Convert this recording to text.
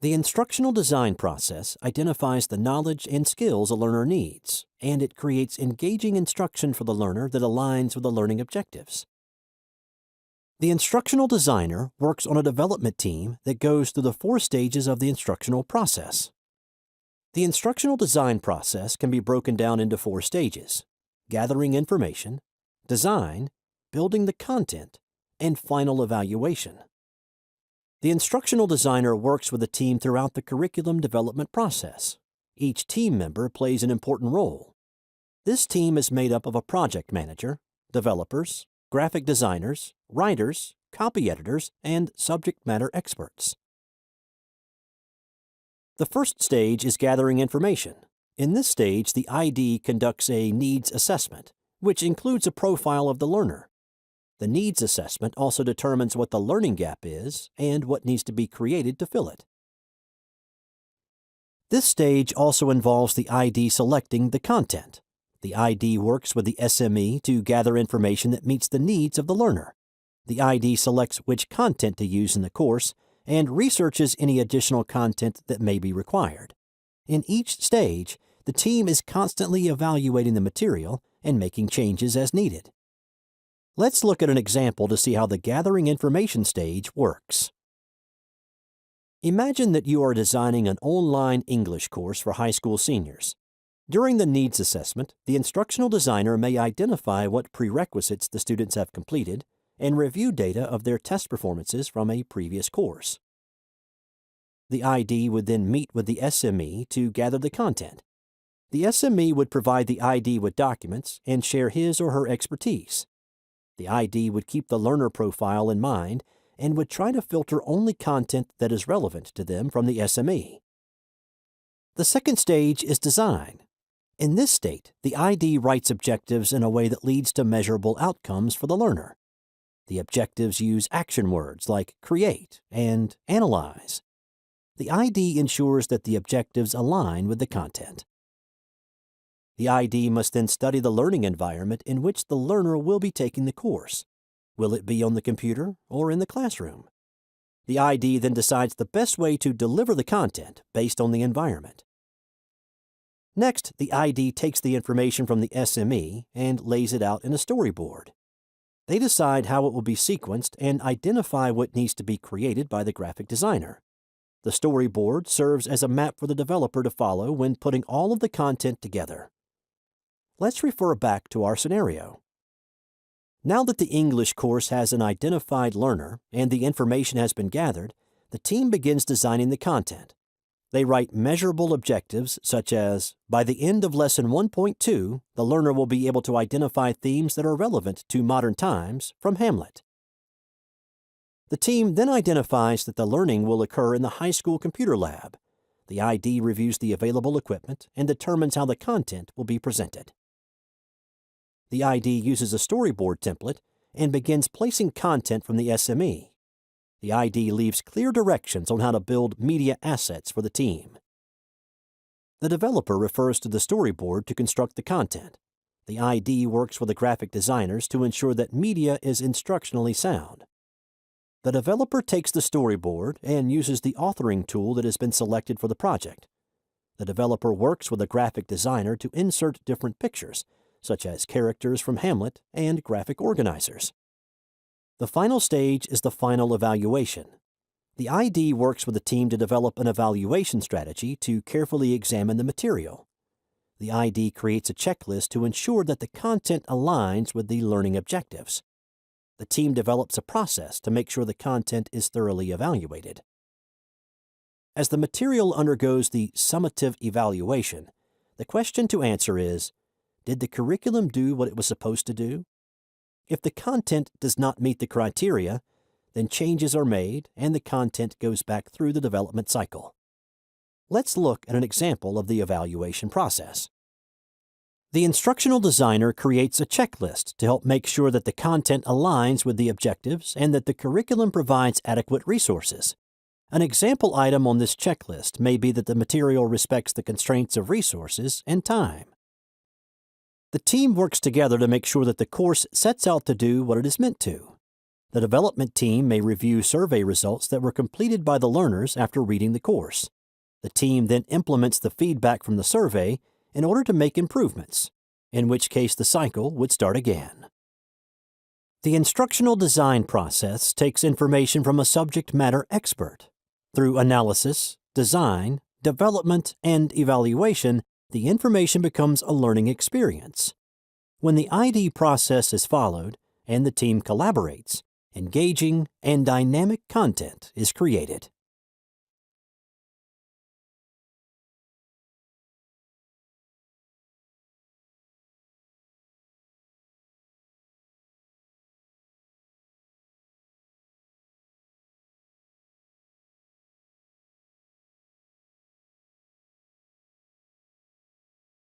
The instructional design process identifies the knowledge and skills a learner needs, and it creates engaging instruction for the learner that aligns with the learning objectives. The instructional designer works on a development team that goes through the 4 stages of the instructional process. The instructional design process can be broken down into 4 stages: gathering information, design, building the content, and final evaluation. The instructional designer works with a team throughout the curriculum development process. Each team member plays an important role. This team is made up of a project manager, developers, graphic designers, writers, copy editors, and subject matter experts. The first stage is gathering information. In this stage, the ID conducts a needs assessment, which includes a profile of the learner. The needs assessment also determines what the learning gap is and what needs to be created to fill it. This stage also involves the ID selecting the content. The ID works with the SME to gather information that meets the needs of the learner. The ID selects which content to use in the course and researches any additional content that may be required. In each stage, the team is constantly evaluating the material and making changes as needed. Let's look at an example to see how the gathering information stage works. Imagine that you are designing an online English course for high school seniors. During the needs assessment, the instructional designer may identify what prerequisites the students have completed and review data of their test performances from a previous course. The ID would then meet with the SME to gather the content. The SME would provide the ID with documents and share his or her expertise. The ID would keep the learner profile in mind and would try to filter only content that is relevant to them from the SME. The second stage is design. In this state, the ID writes objectives in a way that leads to measurable outcomes for the learner. The objectives use action words like create and analyze. The ID ensures that the objectives align with the content. The ID must then study the learning environment in which the learner will be taking the course. Will it be on the computer or in the classroom? The ID then decides the best way to deliver the content based on the environment. Next, the ID takes the information from the SME and lays it out in a storyboard. They decide how it will be sequenced and identify what needs to be created by the graphic designer. The storyboard serves as a map for the developer to follow when putting all of the content together. Let's refer back to our scenario. Now that the English course has an identified learner and the information has been gathered, the team begins designing the content. They write measurable objectives such as, by the end of Lesson 1.2, the learner will be able to identify themes that are relevant to modern times from Hamlet. The team then identifies that the learning will occur in the high school computer lab. The ID reviews the available equipment and determines how the content will be presented. The ID uses a storyboard template and begins placing content from the SME. The ID leaves clear directions on how to build media assets for the team. The developer refers to the storyboard to construct the content. The ID works with the graphic designers to ensure that media is instructionally sound. The developer takes the storyboard and uses the authoring tool that has been selected for the project. The developer works with a graphic designer to insert different pictures, such as characters from Hamlet and graphic organizers. The final stage is the final evaluation. The ID works with the team to develop an evaluation strategy to carefully examine the material. The ID creates a checklist to ensure that the content aligns with the learning objectives. The team develops a process to make sure the content is thoroughly evaluated. As the material undergoes the summative evaluation, the question to answer is, did the curriculum do what it was supposed to do? If the content does not meet the criteria, then changes are made and the content goes back through the development cycle. Let's look at an example of the evaluation process. The instructional designer creates a checklist to help make sure that the content aligns with the objectives and that the curriculum provides adequate resources. An example item on this checklist may be that the material respects the constraints of resources and time. The team works together to make sure that the course sets out to do what it is meant to. The development team may review survey results that were completed by the learners after reading the course. The team then implements the feedback from the survey in order to make improvements, in which case the cycle would start again. The instructional design process takes information from a subject matter expert. Through analysis, design, development, and evaluation, the information becomes a learning experience. When the ID process is followed and the team collaborates, engaging and dynamic content is created.